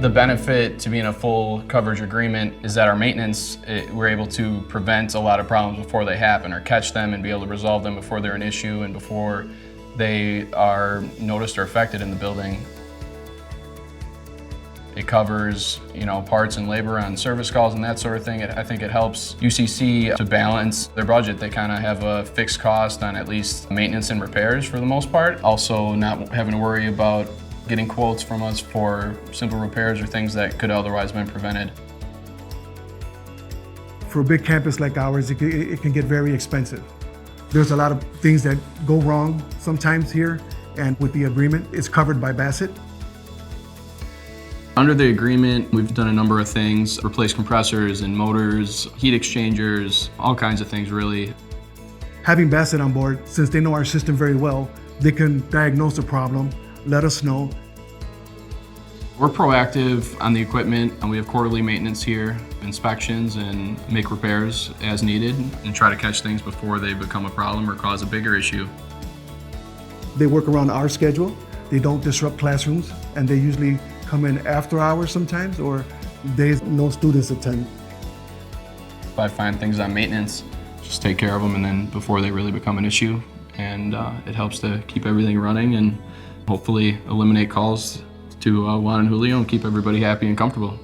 The benefit to being a full coverage agreement is that our maintenance, we're able to prevent a lot of problems before they happen, or catch them and be able to resolve them before they're an issue and before they are noticed or affected in the building. It covers, parts and labor on service calls and that sort of thing. I think it helps UCC to balance their budget. They kind of have a fixed cost on at least maintenance and repairs for the most part. Also, not having to worry about getting quotes from us for simple repairs or things that could otherwise have been prevented. For a big campus like ours, it can get very expensive. There's a lot of things that go wrong sometimes here, and with the agreement, it's covered by Bassett. Under the agreement, we've done a number of things: replace compressors and motors, heat exchangers, all kinds of things really. Having Bassett on board, since they know our system very well, they can diagnose the problem, let us know. We're proactive on the equipment, and we have quarterly maintenance here, inspections, and make repairs as needed, and try to catch things before they become a problem or cause a bigger issue. They work around our schedule. They don't disrupt classrooms, and they usually come in after hours sometimes, or days no students attend. If I find things on maintenance, just take care of them, and then before they really become an issue, and it helps to keep everything running and hopefully eliminate calls to Juan and Julio and keep everybody happy and comfortable.